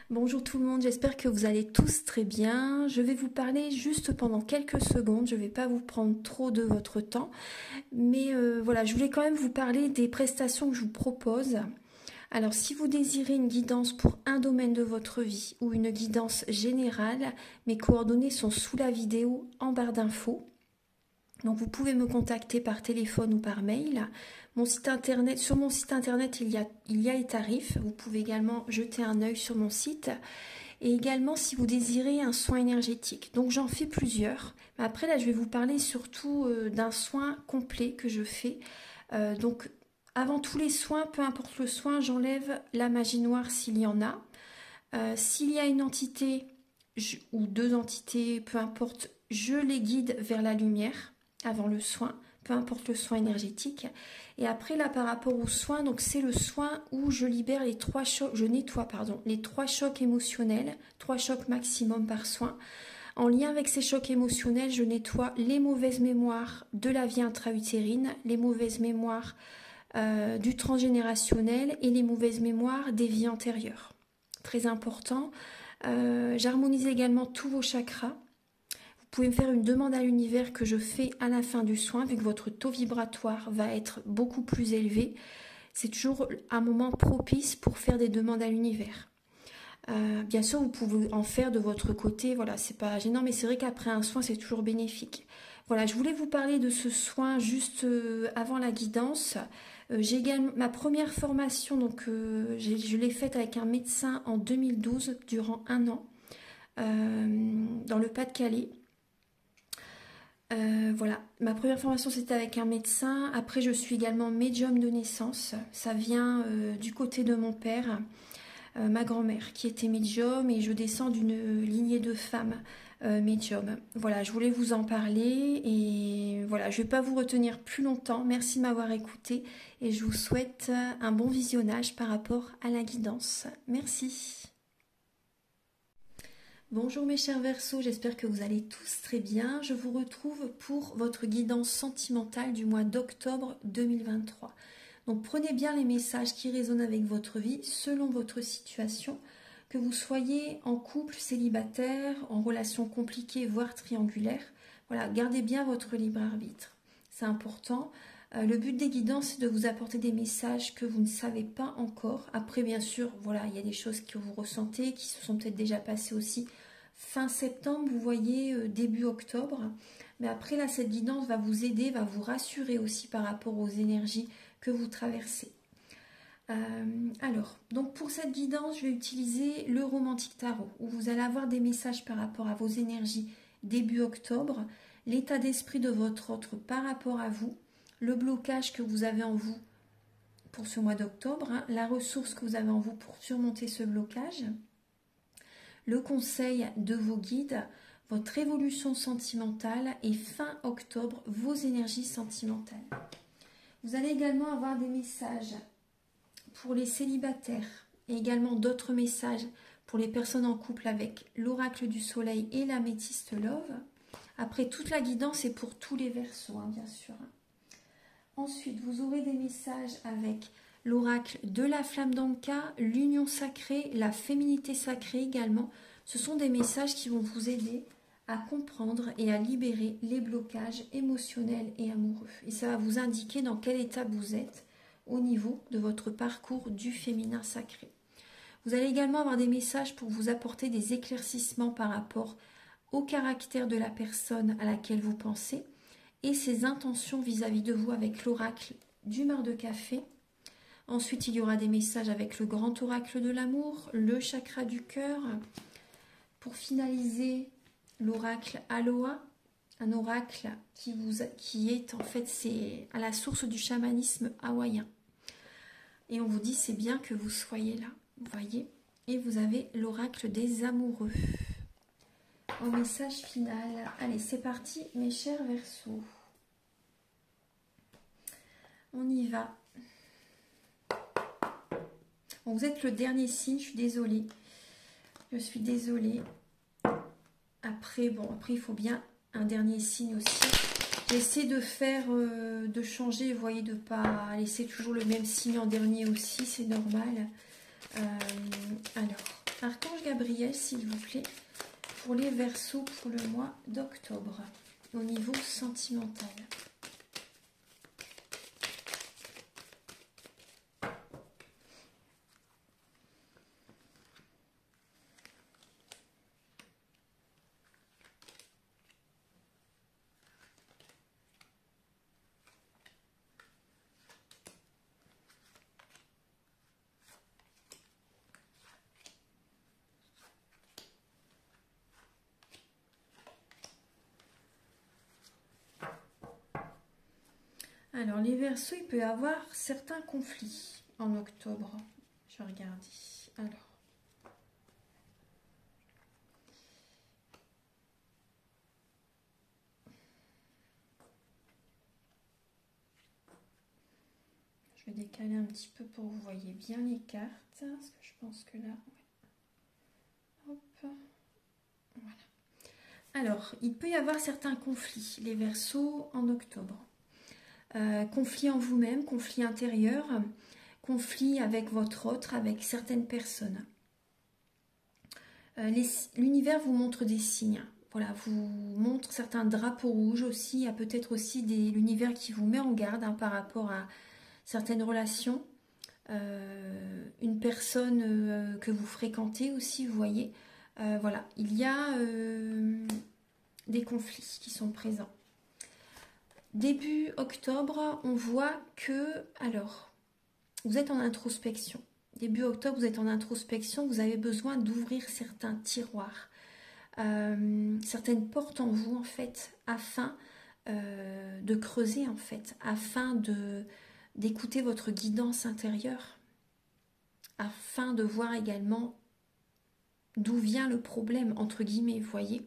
Bonjour tout le monde, j'espère que vous allez tous très bien. Je vais vous parler juste pendant quelques secondes, je ne vais pas vous prendre trop de votre temps. Mais voilà, je voulais quand même vous parler des prestations que je vous propose. Alors si vous désirez une guidance pour un domaine de votre vie ou une guidance générale, mes coordonnées sont sous la vidéo en barre d'infos. Donc vous pouvez me contacter par téléphone ou par mail. Sur mon site internet, il y a les tarifs. Vous pouvez également jeter un œil sur mon site. Et également si vous désirez un soin énergétique. Donc j'en fais plusieurs. Mais après là, je vais vous parler surtout d'un soin complet que je fais. Donc avant tous les soins, peu importe le soin, j'enlève la magie noire s'il y en a. S'il y a une entité ou deux entités, peu importe, je les guide vers la lumière avant le soin, peu importe le soin énergétique. Et après là par rapport au soin, donc c'est le soin où je libère les trois chocs, je nettoie les trois chocs émotionnels, 3 chocs maximum par soin. En lien avec ces chocs émotionnels, je nettoie les mauvaises mémoires de la vie intra-utérine, les mauvaises mémoires du transgénérationnel et les mauvaises mémoires des vies antérieures. Très important. J'harmonise également tous vos chakras. Vous pouvez me faire une demande à l'univers que je fais à la fin du soin, vu que votre taux vibratoire va être beaucoup plus élevé. C'est toujours un moment propice pour faire des demandes à l'univers. Bien sûr, vous pouvez en faire de votre côté, voilà, c'est pas gênant, mais c'est vrai qu'après un soin, c'est toujours bénéfique. Voilà, je voulais vous parler de ce soin juste avant la guidance. J'ai également ma première formation, donc je l'ai faite avec un médecin en 2012, durant 1 an, dans le Pas-de-Calais. Voilà, ma première formation c'était avec un médecin. Après je suis également médium de naissance. Ça vient du côté de mon père, ma grand-mère qui était médium, et je descends d'une lignée de femmes médium. Voilà, je voulais vous en parler et voilà, je ne vais pas vous retenir plus longtemps. Merci de m'avoir écouté et je vous souhaite un bon visionnage par rapport à la guidance. Merci. Bonjour mes chers Verseaux, j'espère que vous allez tous très bien. Je vous retrouve pour votre guidance sentimentale du mois d'octobre 2023. Donc prenez bien les messages qui résonnent avec votre vie selon votre situation, que vous soyez en couple, célibataire, en relation compliquée, voire triangulaire. Voilà, gardez bien votre libre arbitre. C'est important. Le but des guidances, c'est de vous apporter des messages que vous ne savez pas encore. Après, bien sûr, voilà, il y a des choses que vous ressentez, qui se sont peut-être déjà passées aussi fin septembre, vous voyez, début octobre. Mais après, là, cette guidance va vous aider, va vous rassurer aussi par rapport aux énergies que vous traversez. Alors, donc pour cette guidance, je vais utiliser le Romantique Tarot, où vous allez avoir des messages par rapport à vos énergies début octobre, l'état d'esprit de votre autre par rapport à vous, le blocage que vous avez en vous pour ce mois d'octobre, la ressource que vous avez en vous pour surmonter ce blocage, le conseil de vos guides, votre évolution sentimentale et fin octobre, vos énergies sentimentales. Vous allez également avoir des messages pour les célibataires et également d'autres messages pour les personnes en couple avec l'oracle du soleil et l'améthyste love. Après, toute la guidance est pour tous les Verseaux, bien sûr. Ensuite, vous aurez des messages avec l'oracle de la flamme d'Anka, l'union sacrée, la féminité sacrée également. Ce sont des messages qui vont vous aider à comprendre et à libérer les blocages émotionnels et amoureux. Et ça va vous indiquer dans quel état vous êtes au niveau de votre parcours du féminin sacré. Vous allez également avoir des messages pour vous apporter des éclaircissements par rapport au caractère de la personne à laquelle vous pensez et ses intentions vis-à-vis de vous avec l'oracle du mar de café. Ensuite, il y aura des messages avec le grand oracle de l'amour, le chakra du cœur. Pour finaliser, l'oracle Aloha, un oracle qui est en fait, c'est à la source du chamanisme hawaïen. Et on vous dit, c'est bien que vous soyez là, vous voyez. Et vous avez l'oracle des amoureux. Au message final. Allez, c'est parti, mes chers Verseaux. On y va. Bon, vous êtes le dernier signe, je suis désolée. Je suis désolée. Après, il faut bien un dernier signe aussi. J'essaie de faire, de changer, vous voyez, de ne pas laisser toujours le même signe en dernier aussi, c'est normal. Alors, Archange Gabriel, s'il vous plaît, pour les Verseaux pour le mois d'octobre, au niveau sentimental. Alors, les Verseaux, il peut y avoir certains conflits en octobre. Je vais regarder. Alors, je vais décaler un petit peu pour que vous voyez bien les cartes. Parce que je pense que là... Ouais. Hop. Voilà. Alors, il peut y avoir certains conflits, les Verseaux, en octobre. Conflit en vous-même, conflit intérieur, conflit avec votre autre, avec certaines personnes. L'univers vous montre des signes. Voilà, vous montre certains drapeaux rouges aussi. Il y a peut-être aussi l'univers qui vous met en garde par rapport à certaines relations. Une personne que vous fréquentez aussi, vous voyez. Voilà, il y a des conflits qui sont présents. Début octobre, on voit que, alors, vous êtes en introspection. Début octobre, vous êtes en introspection, vous avez besoin d'ouvrir certains tiroirs, certaines portes en vous, en fait, afin de creuser, en fait, afin d'écouter votre guidance intérieure, afin de voir également d'où vient le problème, entre guillemets, vous voyez.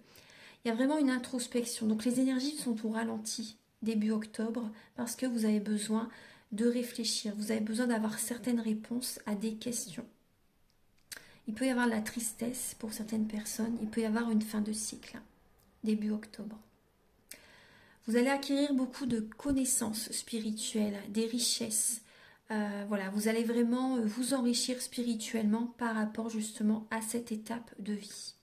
Il y a vraiment une introspection. Donc, les énergies sont au ralenti début octobre parce que vous avez besoin de réfléchir, vous avez besoin d'avoir certaines réponses à des questions. Il peut y avoir de la tristesse pour certaines personnes, il peut y avoir une fin de cycle, début octobre. Vous allez acquérir beaucoup de connaissances spirituelles, des richesses. Voilà, vous allez vraiment vous enrichir spirituellement par rapport justement à cette étape de vie.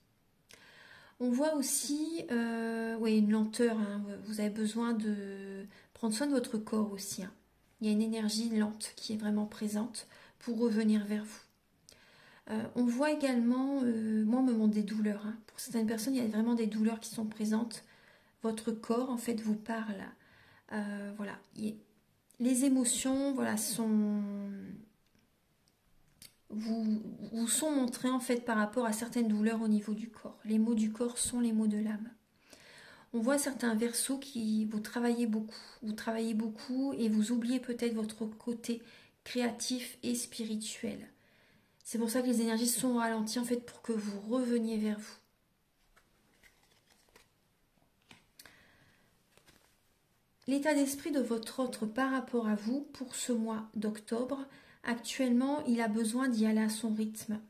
On voit aussi une lenteur, hein. Vous avez besoin de prendre soin de votre corps aussi. Hein. Il y a une énergie lente qui est vraiment présente pour revenir vers vous. On voit également, moi on me montre des douleurs. Hein. Pour certaines personnes, il y a vraiment des douleurs qui sont présentes. Votre corps en fait vous parle. Voilà. Les émotions voilà, vous sont montrés en fait par rapport à certaines douleurs au niveau du corps. Les mots du corps sont les mots de l'âme. On voit certains Verseaux qui vous travaillez beaucoup et vous oubliez peut-être votre côté créatif et spirituel. C'est pour ça que les énergies sont ralenties en fait pour que vous reveniez vers vous. L'état d'esprit de votre autre par rapport à vous pour ce mois d'octobre, actuellement, il a besoin d'y aller à son rythme.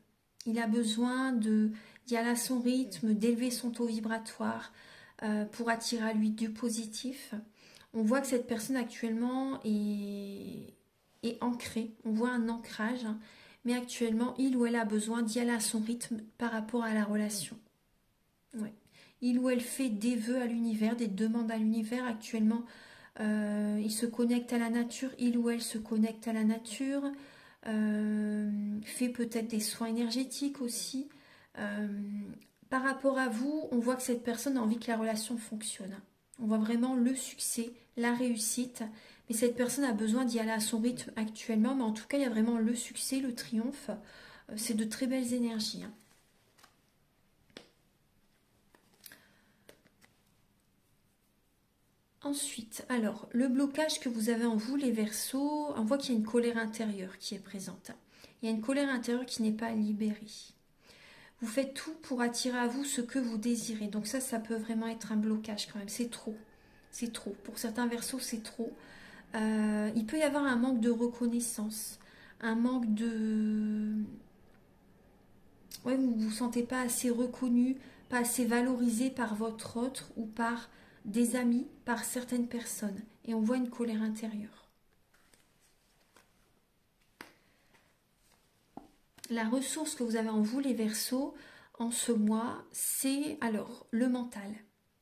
Il a besoin d'y aller à son rythme, d'élever son taux vibratoire pour attirer à lui du positif. On voit que cette personne actuellement est ancrée. On voit un ancrage, hein, mais actuellement, il ou elle a besoin d'y aller à son rythme par rapport à la relation. Ouais. Il ou elle fait des vœux à l'univers, des demandes à l'univers actuellement. Il se connecte à la nature, il ou elle se connecte à la nature, fait peut-être des soins énergétiques aussi. Par rapport à vous, on voit que cette personne a envie que la relation fonctionne. On voit vraiment le succès, la réussite, mais cette personne a besoin d'y aller à son rythme actuellement, mais en tout cas, il y a vraiment le succès, le triomphe. C'est de très belles énergies. Hein. Ensuite, alors, le blocage que vous avez en vous, les Verseaux, on voit qu'il y a une colère intérieure qui est présente. Il y a une colère intérieure qui n'est pas libérée. Vous faites tout pour attirer à vous ce que vous désirez. Donc ça peut vraiment être un blocage quand même. C'est trop. C'est trop. Pour certains Verseaux, c'est trop. Il peut y avoir un manque de reconnaissance. Un manque de... Ouais, vous ne vous sentez pas assez reconnu, pas assez valorisé par votre autre ou par des amis, par certaines personnes. Et on voit une colère intérieure. La ressource que vous avez en vous, les Verseaux, en ce mois, c'est alors le mental.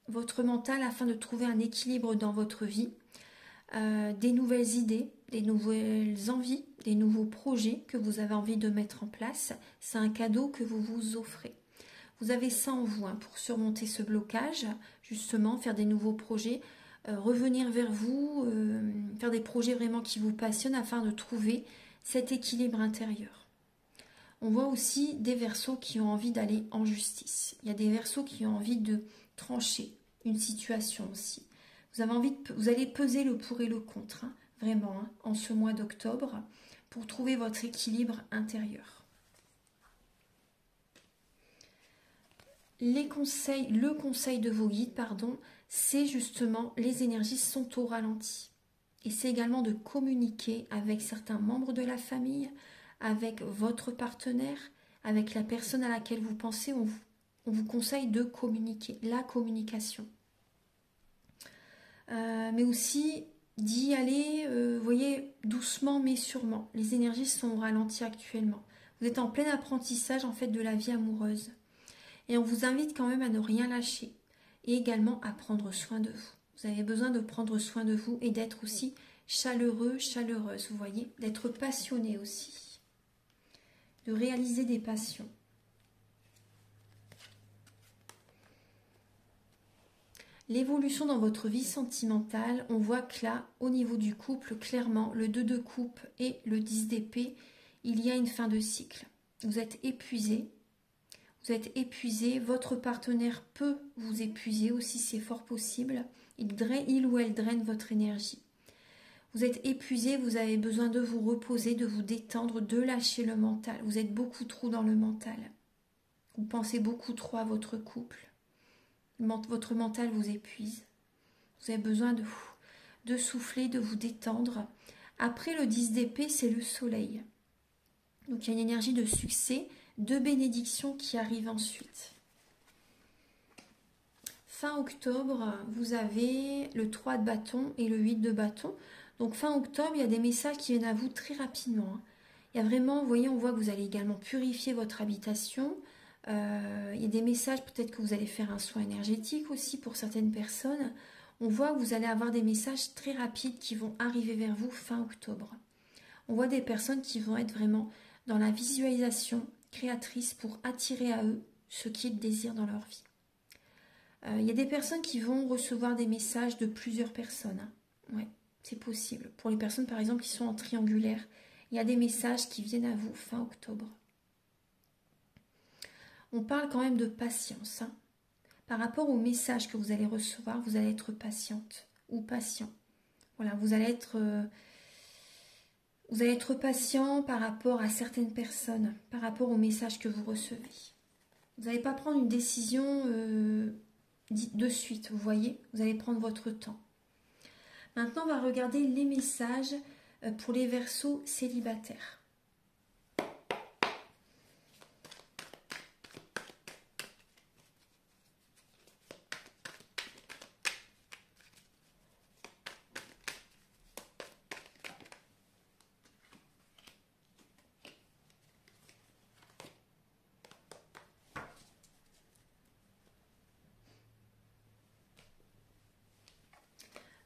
Votre mental afin de trouver un équilibre dans votre vie, des nouvelles idées, des nouvelles envies, des nouveaux projets que vous avez envie de mettre en place. C'est un cadeau que vous vous offrez. Vous avez ça en vous pour surmonter ce blocage, justement, faire des nouveaux projets, revenir vers vous, faire des projets vraiment qui vous passionnent afin de trouver cet équilibre intérieur. On voit aussi des Verseaux qui ont envie d'aller en justice. Il y a des Verseaux qui ont envie de trancher une situation aussi. Vous allez peser le pour et le contre, vraiment, en ce mois d'octobre, pour trouver votre équilibre intérieur. Le conseil de vos guides, c'est justement les énergies sont au ralenti. Et c'est également de communiquer avec certains membres de la famille, avec votre partenaire, avec la personne à laquelle vous pensez. On vous conseille de communiquer, la communication. Mais aussi d'y aller, vous voyez, doucement mais sûrement. Les énergies sont au ralenti actuellement. Vous êtes en plein apprentissage en fait de la vie amoureuse. Et on vous invite quand même à ne rien lâcher. Et également à prendre soin de vous. Vous avez besoin de prendre soin de vous et d'être aussi chaleureux, chaleureuse, vous voyez. D'être passionné aussi. De réaliser des passions. L'évolution dans votre vie sentimentale, on voit que là, au niveau du couple, clairement, le 2 de coupe et le 10 d'épée, il y a une fin de cycle. Vous êtes épuisé. Vous êtes épuisé. Votre partenaire peut vous épuiser aussi, c'est fort possible. Il ou elle draine votre énergie. Vous êtes épuisé, vous avez besoin de vous reposer, de vous détendre, de lâcher le mental. Vous êtes beaucoup trop dans le mental. Vous pensez beaucoup trop à votre couple. Votre mental vous épuise. Vous avez besoin de souffler, de vous détendre. Après le 10 d'épée, c'est le soleil. Donc il y a une énergie de succès, de bénédiction qui arrive ensuite. Fin octobre, vous avez le 3 de bâton et le 8 de bâton. Donc fin octobre, il y a des messages qui viennent à vous très rapidement. Il y a vraiment, vous voyez, on voit que vous allez également purifier votre habitation. Il y a des messages, peut-être que vous allez faire un soin énergétique aussi pour certaines personnes. On voit que vous allez avoir des messages très rapides qui vont arriver vers vous fin octobre. On voit des personnes qui vont être vraiment dans la visualisation créatrice pour attirer à eux ce qu'ils désirent dans leur vie. Il y a des personnes qui vont recevoir des messages de plusieurs personnes. Ouais, c'est possible. Pour les personnes par exemple qui sont en triangulaire, il y a des messages qui viennent à vous fin octobre. On parle quand même de patience. Par rapport au message que vous allez recevoir, vous allez être patiente ou patient. Voilà, vous allez être patient par rapport à certaines personnes, par rapport au message que vous recevez. Vous n'allez pas prendre une décision de suite, vous voyez. Vous allez prendre votre temps. Maintenant, on va regarder les messages pour les Verseaux célibataires.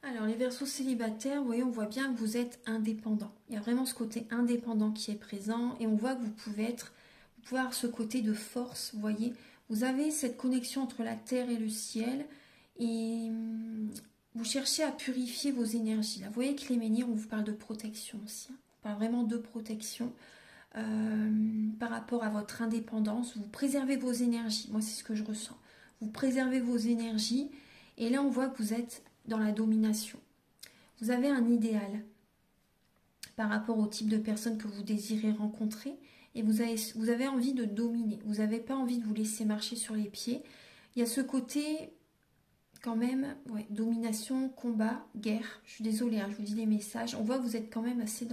Alors, les Verseaux célibataires, vous voyez, on voit bien que vous êtes indépendant. Il y a vraiment ce côté indépendant qui est présent et on voit que vous pouvez avoir ce côté de force, vous voyez. Vous avez cette connexion entre la terre et le ciel et vous cherchez à purifier vos énergies. Là, vous voyez que les menhirs, on vous parle de protection aussi. On parle vraiment de protection par rapport à votre indépendance. Vous préservez vos énergies. Moi, c'est ce que je ressens. Vous préservez vos énergies et là, on voit que vous êtes dans la domination. Vous avez un idéal par rapport au type de personne que vous désirez rencontrer et vous avez envie de dominer. Vous n'avez pas envie de vous laisser marcher sur les pieds. Il y a ce côté quand même, ouais, domination, combat, guerre. Je suis désolée, je vous dis les messages. On voit que vous êtes quand même assez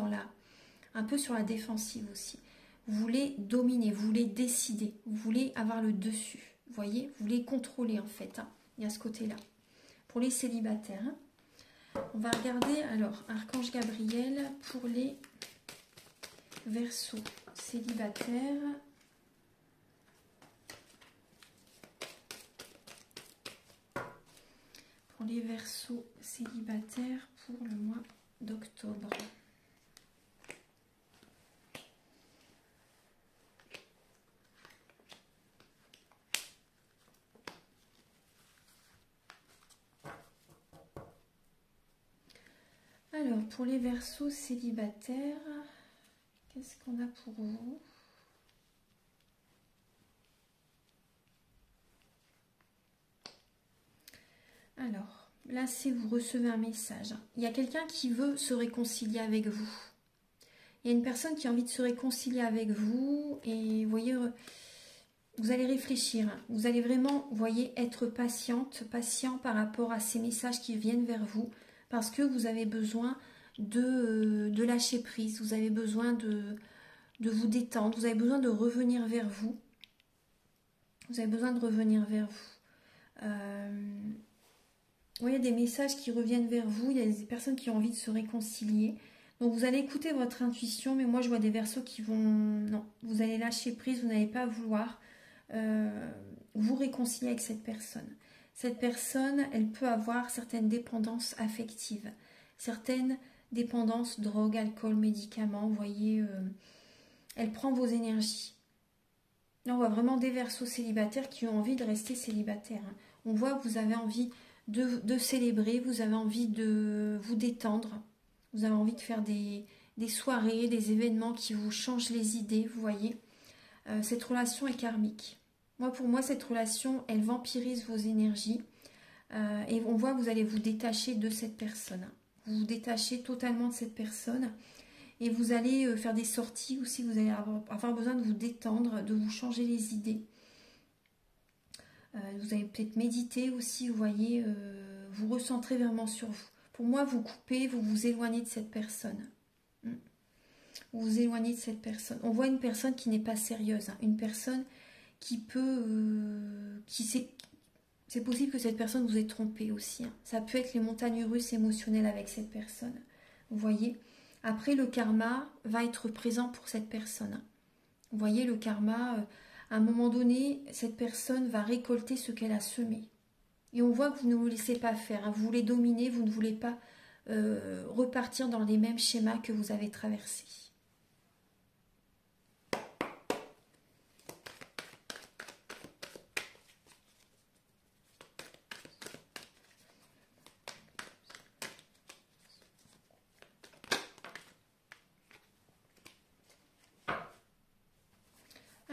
un peu sur la défensive aussi. Vous voulez dominer, vous voulez décider, vous voulez avoir le dessus. Vous voyez, vous voulez contrôler en fait. Il y a ce côté-là. Pour les célibataires, on va regarder alors Archange Gabriel pour les Verseaux célibataire. Pour les Verseaux célibataires pour le mois d'octobre. Alors, pour les Verseaux célibataires, qu'est-ce qu'on a pour vous? Alors, là, c'est vous recevez un message. Il y a quelqu'un qui veut se réconcilier avec vous. Il y a une personne qui a envie de se réconcilier avec vous. Et vous voyez, vous allez réfléchir. Vous allez vraiment, vous voyez, être patient par rapport à ces messages qui viennent vers vous. Parce que vous avez besoin de lâcher prise. Vous avez besoin de vous détendre. Vous avez besoin de revenir vers vous. Vous avez besoin de revenir vers vous. Oui, il y a des messages qui reviennent vers vous, il y a des personnes qui ont envie de se réconcilier. Donc vous allez écouter votre intuition, mais moi je vois des Verseaux qui vont... Non, vous allez lâcher prise, vous n'allez pas vouloir vous réconcilier avec cette personne. Cette personne, elle peut avoir certaines dépendances affectives, certaines dépendances, drogue, alcool, médicaments, vous voyez, elle prend vos énergies. Là, on voit vraiment des Verseaux célibataires qui ont envie de rester célibataires. On voit que vous avez envie de célébrer, vous avez envie de vous détendre, vous avez envie de faire des soirées, des événements qui vous changent les idées, vous voyez. Cette relation est karmique. Pour moi, cette relation, elle vampirise vos énergies et on voit que vous allez vous détacher de cette personne. Vous vous détachez totalement de cette personne et vous allez faire des sorties aussi, vous allez avoir besoin de vous détendre, de vous changer les idées. Vous allez peut-être méditer aussi, vous voyez, vous recentrez vraiment sur vous. Pour moi, vous coupez, vous vous éloignez de cette personne. Vous vous éloignez de cette personne. On voit une personne qui n'est pas sérieuse, hein, une personne qui peut... c'est possible que cette personne vous ait trompé aussi. Hein. Ça peut être les montagnes russes émotionnelles avec cette personne. Vous voyez. Après, le karma va être présent pour cette personne. Hein. Vous voyez, le karma... à un moment donné, cette personne va récolter ce qu'elle a semé. Et on voit que vous ne vous laissez pas faire. Hein. Vous voulez dominer, vous ne voulez pas repartir dans les mêmes schémas que vous avez traversés.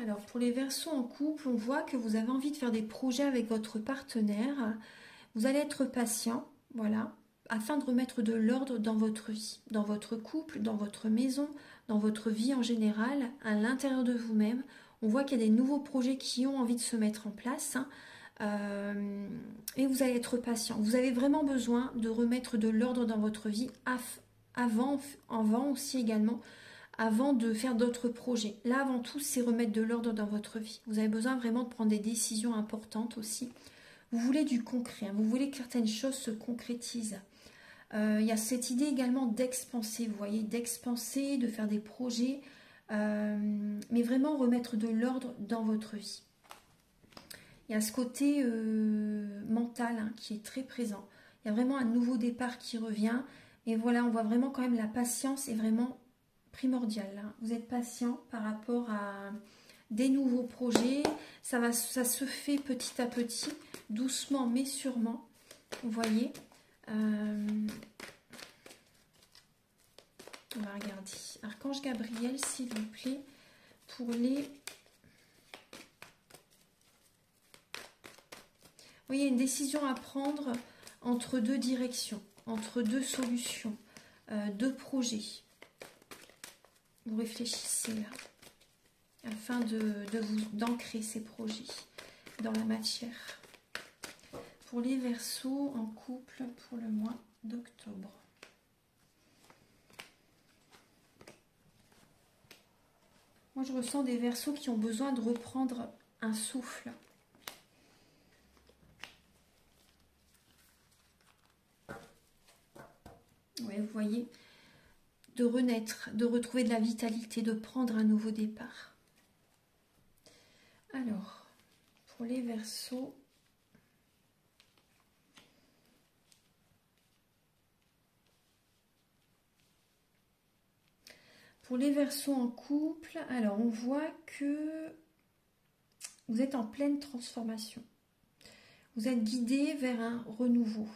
Alors, pour les Verseaux en couple, on voit que vous avez envie de faire des projets avec votre partenaire. Vous allez être patient, voilà, afin de remettre de l'ordre dans votre vie, dans votre couple, dans votre maison, dans votre vie en général, à l'intérieur de vous-même. On voit qu'il y a des nouveaux projets qui ont envie de se mettre en place. Et vous allez être patient. Vous avez vraiment besoin de remettre de l'ordre dans votre vie avant aussi également, avant de faire d'autres projets. Là, avant tout, c'est remettre de l'ordre dans votre vie. Vous avez besoin vraiment de prendre des décisions importantes aussi. Vous voulez du concret, hein. Vous voulez que certaines choses se concrétisent. Il y a cette idée également d'expanser, vous voyez, d'expanser, de faire des projets, mais vraiment remettre de l'ordre dans votre vie. Il y a ce côté mental, hein, qui est très présent. Il y a vraiment un nouveau départ qui revient. Et voilà, on voit vraiment quand même la patience est vraiment primordiale. Hein. Vous êtes patient par rapport à des nouveaux projets. Ça se fait petit à petit, doucement mais sûrement. Vous voyez. On va regarder. Archange Gabriel, s'il vous plaît, pour les... Vous voyez, une décision à prendre entre deux directions, entre deux solutions, deux projets. Vous réfléchissez là, afin d'ancrer ces projets dans la matière. Pour les Verseaux en couple pour le mois d'octobre. Moi, je ressens des Verseaux qui ont besoin de reprendre un souffle. Oui, vous voyez, de renaître, de retrouver de la vitalité, de prendre un nouveau départ. Alors, pour les Verseaux, en couple, alors on voit que vous êtes en pleine transformation. Vous êtes guidé vers un renouveau.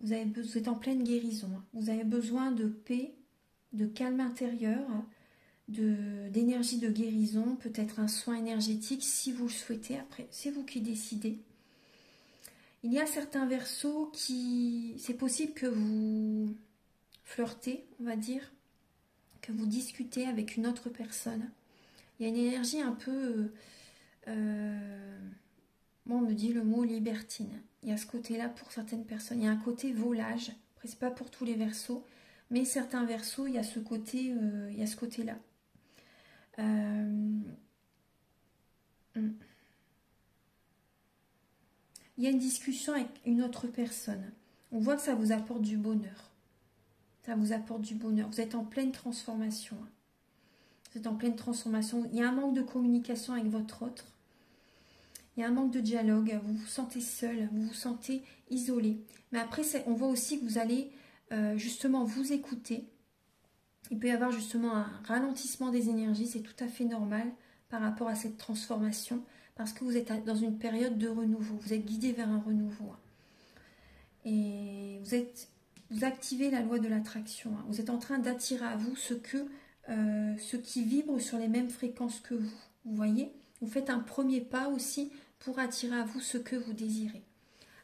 Vous êtes en pleine guérison. Vous avez besoin de paix, de calme intérieur, d'énergie de guérison, peut-être un soin énergétique si vous le souhaitez. Après, c'est vous qui décidez. Il y a certains Verseaux qui... C'est possible que vous flirtez, on va dire, que vous discutez avec une autre personne. Il y a une énergie un peu... Moi, on me dit le mot libertine. Il y a ce côté-là pour certaines personnes. Il y a un côté volage. Après, c'est pas pour tous les Verseaux, mais certains Verseaux, il y a ce côté, côté-là. Il y a une discussion avec une autre personne. On voit que ça vous apporte du bonheur. Ça vous apporte du bonheur. Vous êtes en pleine transformation. Vous êtes en pleine transformation. Il y a un manque de communication avec votre autre. Il y a un manque de dialogue. Vous vous sentez seul. Vous vous sentez isolé. Mais après, on voit aussi que vous allez justement vous écouter. Il peut y avoir justement un ralentissement des énergies. C'est tout à fait normal par rapport à cette transformation. Parce que vous êtes dans une période de renouveau. Vous êtes guidé vers un renouveau. Et vous activez la loi de l'attraction. Vous êtes en train d'attirer à vous ce qui vibre sur les mêmes fréquences que vous. Vous voyez? Vous faites un premier pas aussi pour attirer à vous ce que vous désirez.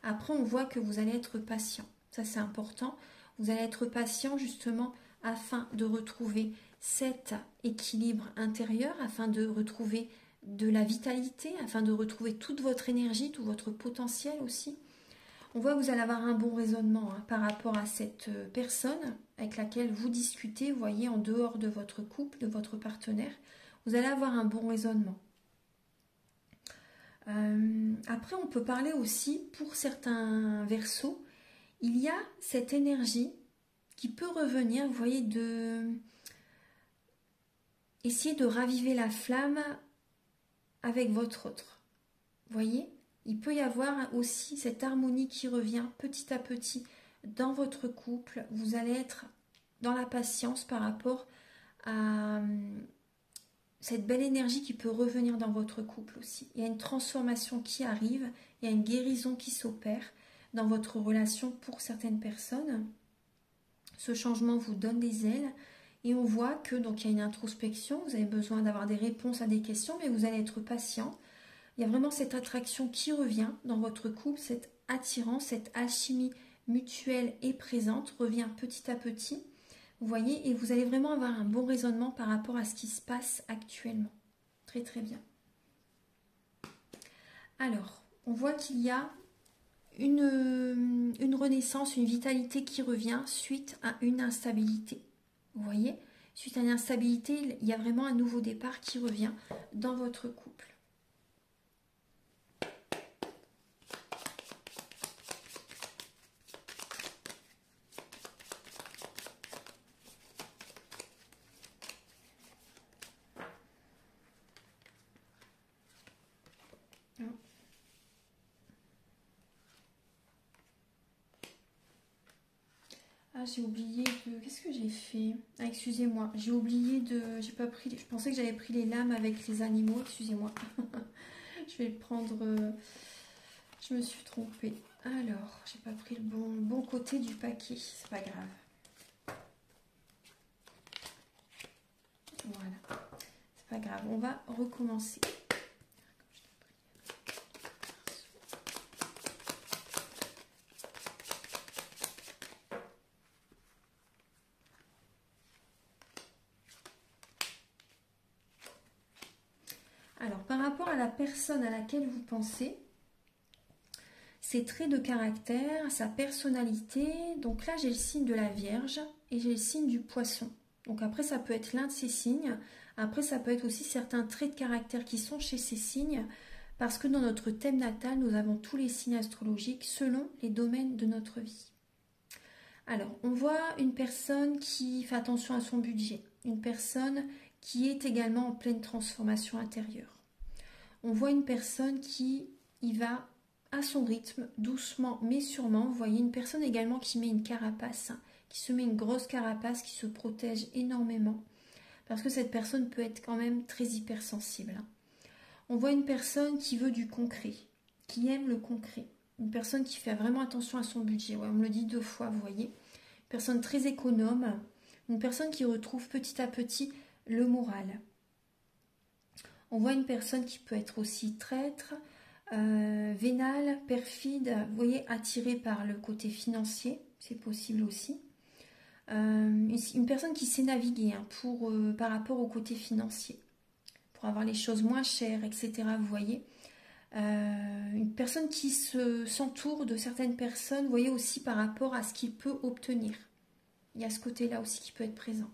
Après, on voit que vous allez être patient. Ça, c'est important. Vous allez être patient justement afin de retrouver cet équilibre intérieur, afin de retrouver de la vitalité, afin de retrouver toute votre énergie, tout votre potentiel aussi. On voit que vous allez avoir un bon raisonnement par rapport à cette personne avec laquelle vous discutez, vous voyez, en dehors de votre couple, de votre partenaire. Vous allez avoir un bon raisonnement. Après, on peut parler aussi, pour certains Verseaux, il y a cette énergie qui peut revenir, vous voyez, essayer de raviver la flamme avec votre autre. Vous voyez? Il peut y avoir aussi cette harmonie qui revient petit à petit dans votre couple. Vous allez être dans la patience par rapport à cette belle énergie qui peut revenir dans votre couple aussi. Il y a une transformation qui arrive, il y a une guérison qui s'opère dans votre relation pour certaines personnes. Ce changement vous donne des ailes et on voit que donc il y a une introspection, vous avez besoin d'avoir des réponses à des questions, mais vous allez être patient. Il y a vraiment cette attraction qui revient dans votre couple, cette attirance, cette alchimie mutuelle et présente revient petit à petit. Vous voyez, et vous allez vraiment avoir un bon raisonnement par rapport à ce qui se passe actuellement. Très très bien. Alors, on voit qu'il y a une renaissance, une vitalité qui revient suite à une instabilité. Vous voyez, suite à une instabilité, il y a vraiment un nouveau départ qui revient dans votre couple. Ah, j'ai oublié de... Qu'est-ce que j'ai fait? Ah, excusez-moi, j'ai oublié de... J'ai pas pris... Je pensais que j'avais pris les lames avec les animaux, excusez-moi. Je vais le prendre... Je me suis trompée. Alors, j'ai pas pris le bon côté du paquet, c'est pas grave. Voilà, c'est pas grave, on va recommencer. Alors, par rapport à la personne à laquelle vous pensez, ses traits de caractère, sa personnalité, donc là j'ai le signe de la Vierge et j'ai le signe du Poisson. Donc après ça peut être l'un de ces signes, après ça peut être aussi certains traits de caractère qui sont chez ces signes, parce que dans notre thème natal, nous avons tous les signes astrologiques selon les domaines de notre vie. Alors, on voit une personne qui fait attention à son budget, une personne qui est également en pleine transformation intérieure. On voit une personne qui y va à son rythme, doucement mais sûrement. Vous voyez une personne également qui met une carapace, hein, qui se met une grosse carapace, qui se protège énormément, parce que cette personne peut être quand même très hypersensible. Hein. On voit une personne qui veut du concret, qui aime le concret. Une personne qui fait vraiment attention à son budget. Ouais, on me le dit 2 fois, vous voyez. Une personne très économe. Une personne qui retrouve petit à petit le moral. On voit une personne qui peut être aussi traître, vénale, perfide. Vous voyez, attirée par le côté financier. C'est possible aussi. Une personne qui sait naviguer hein, par rapport au côté financier. Pour avoir les choses moins chères, etc. Vous voyez. Une personne qui s'entoure de certaines personnes, vous voyez aussi par rapport à ce qu'il peut obtenir. Il y a ce côté-là aussi qui peut être présent.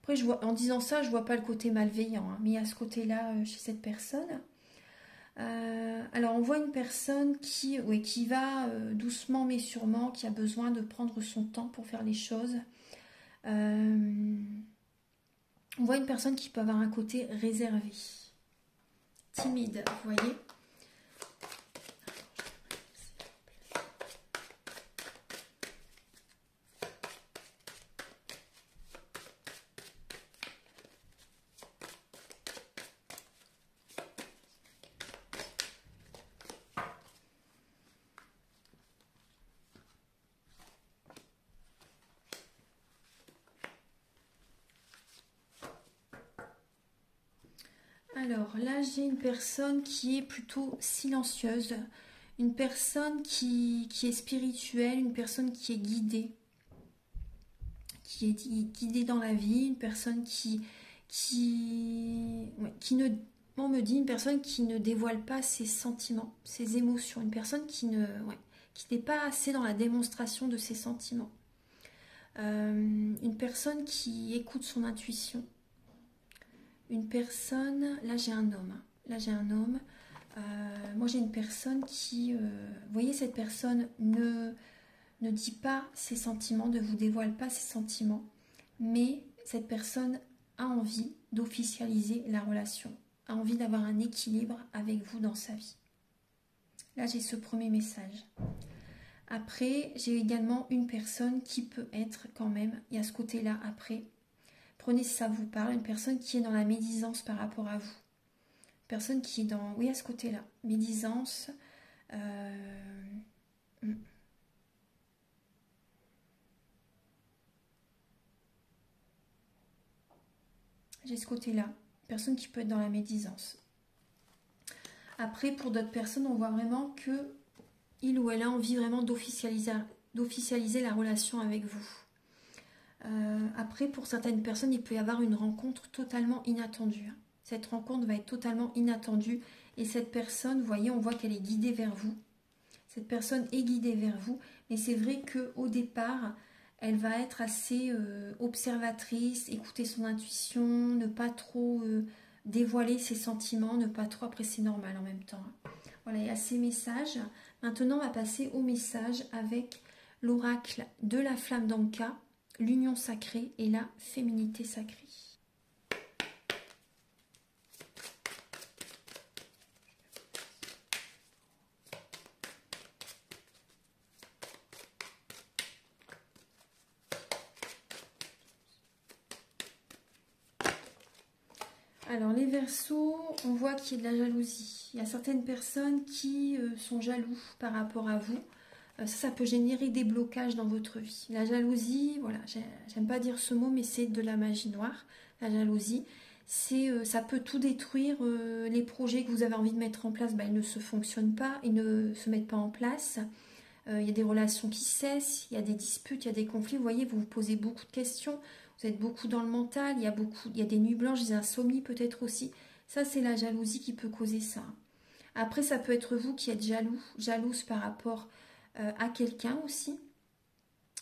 Après, en disant ça, je ne vois pas le côté malveillant, hein, mais il y a ce côté-là chez cette personne. Alors, on voit une personne qui va doucement mais sûrement, qui a besoin de prendre son temps pour faire les choses. On voit une personne qui peut avoir un côté réservé, timide, vous voyez. Alors là, j'ai une personne qui est plutôt silencieuse, une personne qui est spirituelle, une personne qui est guidée dans la vie, une personne ne, on me dit une personne qui ne dévoile pas ses sentiments, ses émotions, une personne qui n'est pas assez dans la démonstration de ses sentiments, une personne qui écoute son intuition. Une personne, là j'ai un homme, moi j'ai une personne qui, vous voyez cette personne ne dit pas ses sentiments, ne vous dévoile pas ses sentiments, mais cette personne a envie d'officialiser la relation, a envie d'avoir un équilibre avec vous dans sa vie. Là j'ai ce premier message. Après j'ai également une personne qui peut être quand même, il y a ce côté-là après, prenez si ça vous parle, une personne qui est dans la médisance par rapport à vous. Une personne qui est dans, oui, à ce côté-là, médisance. J'ai ce côté-là, une personne qui peut être dans la médisance. Après, pour d'autres personnes, on voit vraiment que il ou elle a envie vraiment d'officialiser la relation avec vous. Après, pour certaines personnes, il peut y avoir une rencontre totalement inattendue. Cette rencontre va être totalement inattendue et cette personne, vous voyez, on voit qu'elle est guidée vers vous. Cette personne est guidée vers vous, mais c'est vrai qu'au départ, elle va être assez observatrice, écouter son intuition, ne pas trop dévoiler ses sentiments, ne pas trop, après c'est normal en même temps. Voilà, il y a ces messages. Maintenant, on va passer au message avec l'oracle de la flamme d'Anka, l'union sacrée et la féminité sacrée. Alors les Verseaux, on voit qu'il y a de la jalousie. Il y a certaines personnes qui sont jaloux par rapport à vous. Ça peut générer des blocages dans votre vie. La jalousie, voilà, j'aime pas dire ce mot, mais c'est de la magie noire. La jalousie, ça peut tout détruire. Les projets que vous avez envie de mettre en place, ils ne se fonctionnent pas, ils ne se mettent pas en place. Il y a des relations qui cessent, il y a des disputes, il y a des conflits. Vous voyez, vous vous posez beaucoup de questions. Vous êtes beaucoup dans le mental, il y a des nuits blanches, des insomnies peut-être aussi. Ça, c'est la jalousie qui peut causer ça. Après, ça peut être vous qui êtes jalouse par rapport à quelqu'un aussi.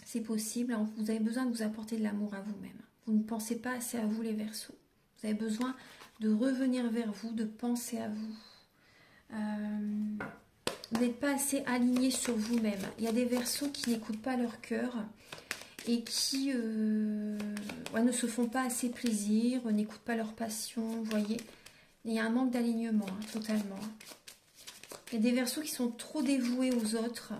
C'est possible. Vous avez besoin de vous apporter de l'amour à vous-même. Vous ne pensez pas assez à vous, les Verseaux. Vous avez besoin de revenir vers vous, de penser à vous. vous n'êtes pas assez aligné sur vous-même. Il y a des Verseaux qui n'écoutent pas leur cœur et qui ne se font pas assez plaisir, n'écoutent pas leur passion, vous voyez. Il y a un manque d'alignement, hein, totalement. Il y a des Verseaux qui sont trop dévoués aux autres.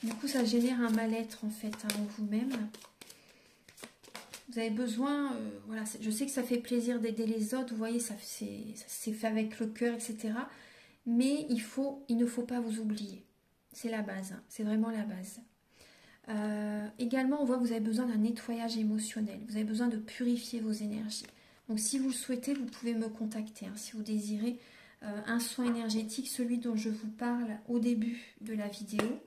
Du coup, ça génère un mal-être, en fait, hein, en vous-même. Vous avez besoin, voilà, je sais que ça fait plaisir d'aider les autres, vous voyez, c'est fait avec le cœur, etc. Mais il ne faut pas vous oublier. C'est la base, hein, c'est vraiment la base. Également, on voit que vous avez besoin d'un nettoyage émotionnel. Vous avez besoin de purifier vos énergies. Donc, si vous le souhaitez, vous pouvez me contacter. Hein, si vous désirez un soin énergétique, celui dont je vous parle au début de la vidéo.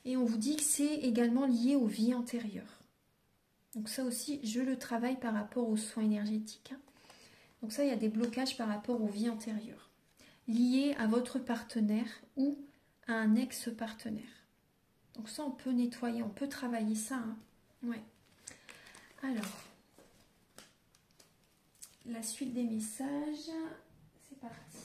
Et on vous dit que c'est également lié aux vies antérieures. Donc ça aussi, je le travaille par rapport aux soins énergétiques. Hein. Donc ça, il y a des blocages par rapport aux vies antérieures. Liés à votre partenaire ou à un ex-partenaire. Donc ça, on peut nettoyer, on peut travailler ça. Hein. Ouais. Alors, la suite des messages, c'est parti.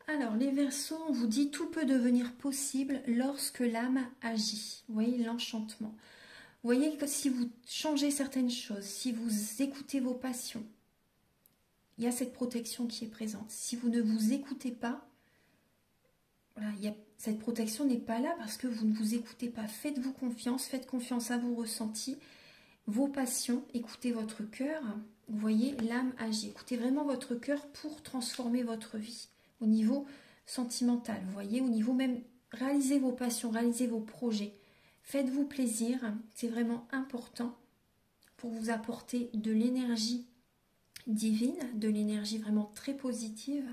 Alors, les Verseaux, on vous dit tout peut devenir possible lorsque l'âme agit. Vous voyez, l'enchantement. Vous voyez que si vous changez certaines choses, si vous écoutez vos passions, il y a cette protection qui est présente. Si vous ne vous écoutez pas, voilà, cette protection n'est pas là parce que vous ne vous écoutez pas. Faites-vous confiance, faites confiance à vos ressentis, vos passions, écoutez votre cœur. Vous voyez, l'âme agit. Écoutez vraiment votre cœur pour transformer votre vie. Au niveau sentimental, vous voyez, au niveau même, réalisez vos passions, réalisez vos projets. Faites-vous plaisir, c'est vraiment important pour vous apporter de l'énergie divine, de l'énergie vraiment très positive.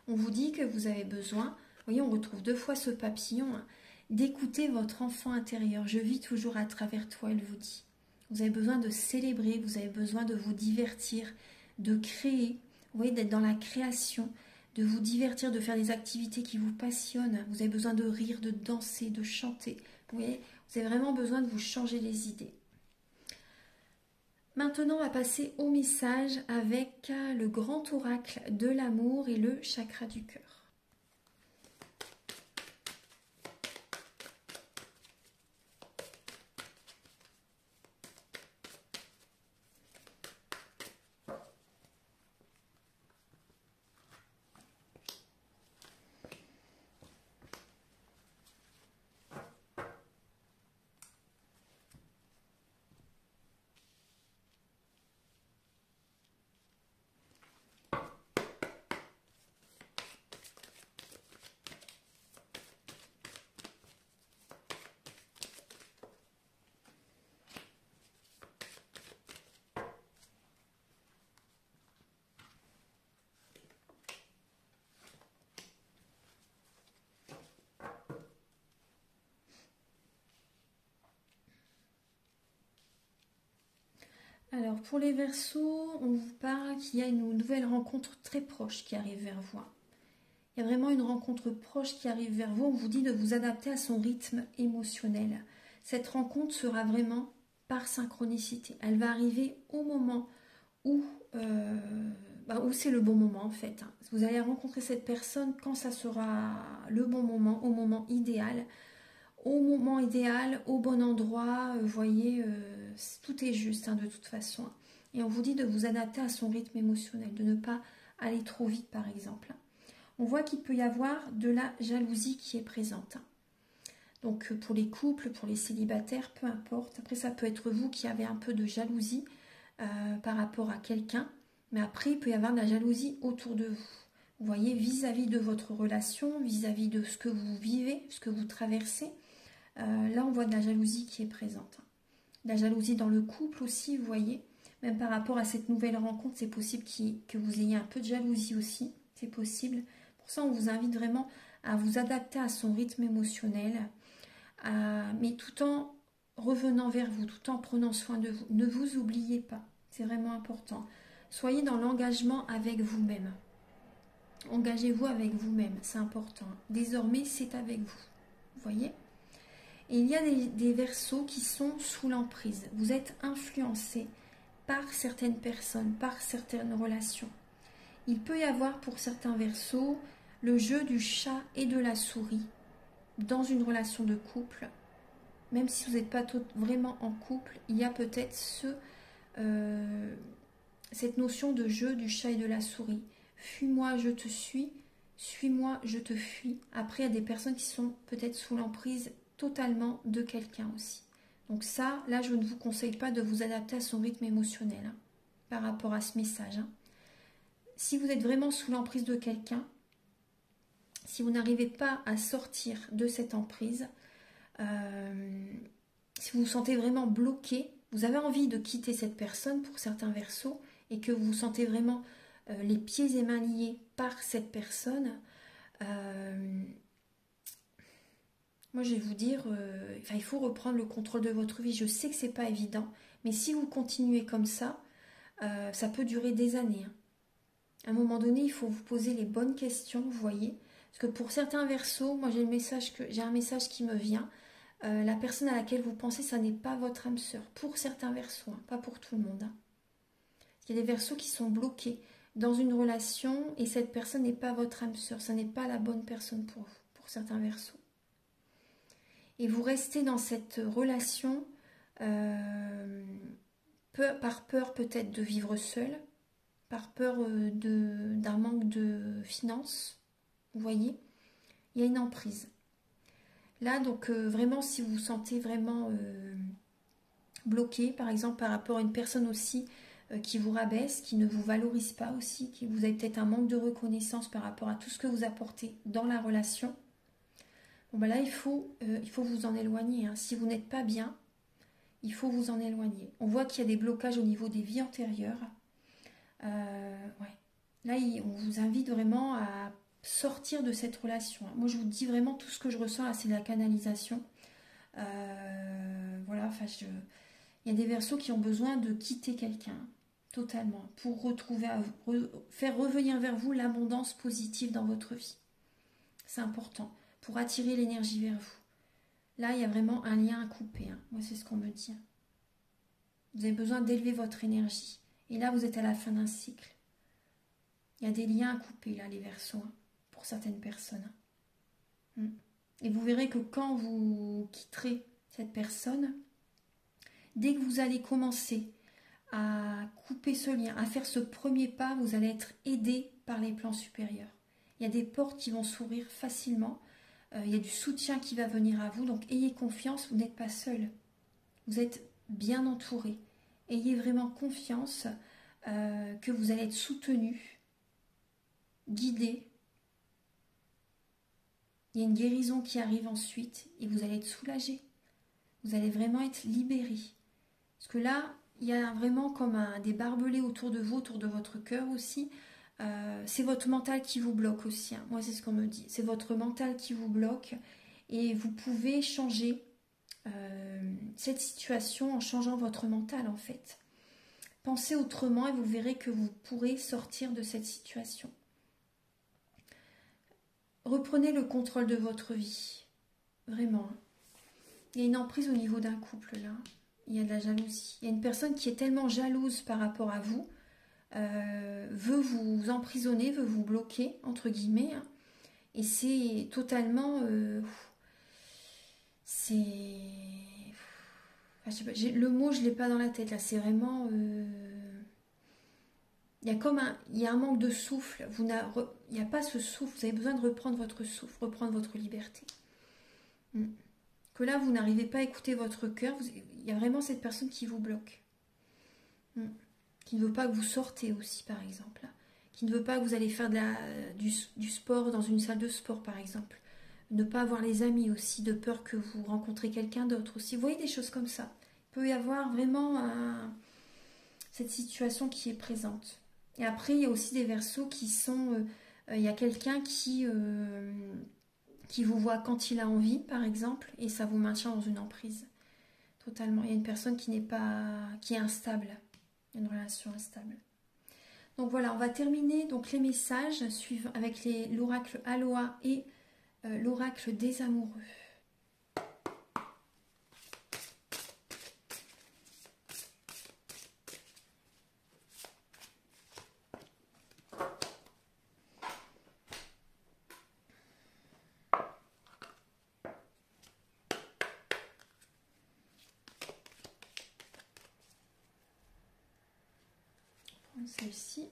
On vous dit que vous avez besoin, vous voyez, on retrouve 2 fois ce papillon, d'écouter votre enfant intérieur. Je vis toujours à travers toi, elle vous dit. Vous avez besoin de célébrer, vous avez besoin de vous divertir, de créer, vous voyez, d'être dans la création, de vous divertir, de faire des activités qui vous passionnent. Vous avez besoin de rire, de danser, de chanter. Vous voyez, vous avez vraiment besoin de vous changer les idées. Maintenant, on va passer au message avec le grand oracle de l'amour et le chakra du cœur. Alors, pour les Verseaux, on vous parle qu'il y a une nouvelle rencontre très proche qui arrive vers vous. Il y a vraiment une rencontre proche qui arrive vers vous. On vous dit de vous adapter à son rythme émotionnel. Cette rencontre sera vraiment par synchronicité. Elle va arriver au moment où c'est le bon moment en fait. Vous allez rencontrer cette personne quand ça sera le bon moment, au moment idéal. Au moment idéal, au bon endroit, vous voyez, tout est juste de toute façon. Et on vous dit de vous adapter à son rythme émotionnel, de ne pas aller trop vite par exemple. On voit qu'il peut y avoir de la jalousie qui est présente. Donc pour les couples, pour les célibataires, peu importe. Après ça peut être vous qui avez un peu de jalousie par rapport à quelqu'un. Mais après il peut y avoir de la jalousie autour de vous. Vous voyez, vis-à-vis de votre relation, vis-à-vis de ce que vous vivez, ce que vous traversez. Là, on voit de la jalousie qui est présente. La jalousie dans le couple aussi, vous voyez. Même par rapport à cette nouvelle rencontre, c'est possible que vous ayez un peu de jalousie aussi. C'est possible. Pour ça, on vous invite vraiment à vous adapter à son rythme émotionnel, mais tout en revenant vers vous, tout en prenant soin de vous. Ne vous oubliez pas, c'est vraiment important. Soyez dans l'engagement avec vous-même. Engagez-vous avec vous-même, c'est important. Désormais, c'est avec vous. Vous voyez ? Et il y a des Verseaux qui sont sous l'emprise. Vous êtes influencés par certaines personnes, par certaines relations. Il peut y avoir pour certains Verseaux le jeu du chat et de la souris dans une relation de couple. Même si vous n'êtes pas vraiment en couple, il y a peut-être cette notion de jeu du chat et de la souris. Fuis-moi, je te suis. Suis-moi, je te fuis. Après, il y a des personnes qui sont peut-être sous l'emprise totalement de quelqu'un aussi. Donc ça, là, je ne vous conseille pas de vous adapter à son rythme émotionnel par rapport à ce message. Si vous êtes vraiment sous l'emprise de quelqu'un, si vous n'arrivez pas à sortir de cette emprise, si vous vous sentez vraiment bloqué, vous avez envie de quitter cette personne pour certains Verseaux et que vous vous sentez vraiment les pieds et mains liés par cette personne, moi je vais vous dire, il faut reprendre le contrôle de votre vie. Je sais que c'est pas évident, mais si vous continuez comme ça peut durer des années. À un moment donné, il faut vous poser les bonnes questions, vous voyez. Parce que pour certains Verseaux, moi j'ai un message qui me vient. La personne à laquelle vous pensez, ça n'est pas votre âme sœur. Pour certains Verseaux, pas pour tout le monde. Il y a des Verseaux qui sont bloqués dans une relation et cette personne n'est pas votre âme sœur. Ça n'est pas la bonne personne pour vous, pour certains Verseaux. Et vous restez dans cette relation par peur peut-être de vivre seul, par peur d'un manque de finances. Vous voyez, il y a une emprise. Là, donc, vraiment, si vous vous sentez vraiment bloqué, par exemple, par rapport à une personne aussi qui vous rabaisse, qui ne vous valorise pas aussi, qui vous avez peut-être un manque de reconnaissance par rapport à tout ce que vous apportez dans la relation, bon, ben là, il faut vous en éloigner. Si vous n'êtes pas bien, il faut vous en éloigner. On voit qu'il y a des blocages au niveau des vies antérieures. Ouais. Là, on vous invite vraiment à sortir de cette relation. Moi, je vous dis vraiment tout ce que je ressens, là, c'est de la canalisation. Voilà, enfin, il y a des Verseaux qui ont besoin de quitter quelqu'un, totalement, pour faire revenir vers vous l'abondance positive dans votre vie. C'est important, pour attirer l'énergie vers vous. Là, il y a vraiment un lien à couper. Moi, c'est ce qu'on me dit. Vous avez besoin d'élever votre énergie. Et là, vous êtes à la fin d'un cycle. Il y a des liens à couper, là, les Verseaux, pour certaines personnes. Et vous verrez que quand vous quitterez cette personne, dès que vous allez commencer à couper ce lien, à faire ce premier pas, vous allez être aidé par les plans supérieurs. Il y a des portes qui vont s'ouvrir facilement. Il y a du soutien qui va venir à vous. Donc, ayez confiance, vous n'êtes pas seul. Vous êtes bien entouré. Ayez vraiment confiance que vous allez être soutenu, guidé. Il y a une guérison qui arrive ensuite et vous allez être soulagé. Vous allez vraiment être libéré. Parce que là, il y a vraiment comme des barbelés autour de vous, autour de votre cœur aussi. C'est votre mental qui vous bloque aussi. Moi, c'est ce qu'on me dit. C'est votre mental qui vous bloque. Et vous pouvez changer cette situation en changeant votre mental, en fait. Pensez autrement et vous verrez que vous pourrez sortir de cette situation. Reprenez le contrôle de votre vie. Vraiment. Il y a une emprise au niveau d'un couple, là. Il y a de la jalousie. Il y a une personne qui est tellement jalouse par rapport à vous, veut vous emprisonner, veut vous bloquer, entre guillemets. Et c'est totalement... je sais pas, le mot, je ne l'ai pas dans la tête, là. C'est vraiment... il y a un manque de souffle. Il n'y a pas ce souffle. Vous avez besoin de reprendre votre souffle, reprendre votre liberté. Que là, vous n'arrivez pas à écouter votre cœur. Il y a vraiment cette personne qui vous bloque. Qui ne veut pas que vous sortez aussi, par exemple. Qui ne veut pas que vous allez faire du sport dans une salle de sport, par exemple. ne pas avoir les amis aussi, de peur que vous rencontrez quelqu'un d'autre aussi. Vous voyez des choses comme ça. Il peut y avoir vraiment cette situation qui est présente. Et après, il y a aussi des Verseaux qui sont... il y a quelqu'un qui vous voit quand il a envie, par exemple, et ça vous maintient dans une emprise. Totalement. Il y a une personne qui est instable. Une relation instable. Donc voilà, on va terminer donc les messages suivants avec l'oracle Aloha et l'oracle des amoureux. Celle-ci.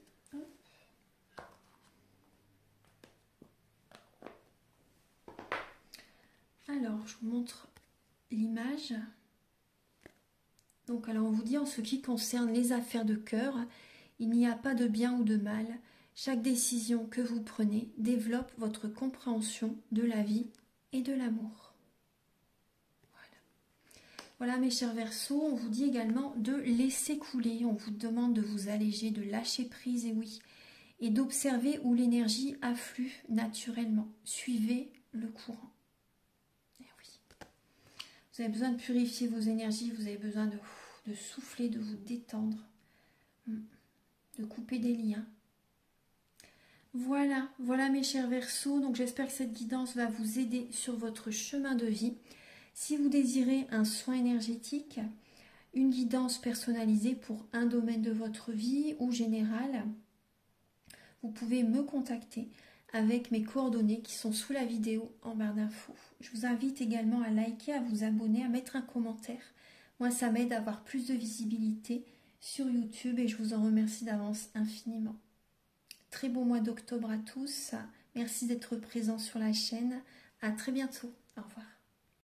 Alors, je vous montre l'image. Donc, alors on vous dit en ce qui concerne les affaires de cœur, il n'y a pas de bien ou de mal. Chaque décision que vous prenez développe votre compréhension de la vie et de l'amour. Voilà mes chers Verseaux, on vous dit également de laisser couler, on vous demande de vous alléger, de lâcher prise, et oui, et d'observer où l'énergie afflue naturellement. Suivez le courant. Et oui. Vous avez besoin de purifier vos énergies, vous avez besoin de souffler, de vous détendre, de couper des liens. Voilà, voilà mes chers Verseaux, donc j'espère que cette guidance va vous aider sur votre chemin de vie. Si vous désirez un soin énergétique, une guidance personnalisée pour un domaine de votre vie ou général, vous pouvez me contacter avec mes coordonnées qui sont sous la vidéo en barre d'infos. Je vous invite également à liker, à vous abonner, à mettre un commentaire. Moi, ça m'aide à avoir plus de visibilité sur YouTube et je vous en remercie d'avance infiniment. Très bon mois d'octobre à tous. Merci d'être présents sur la chaîne. À très bientôt. Au revoir.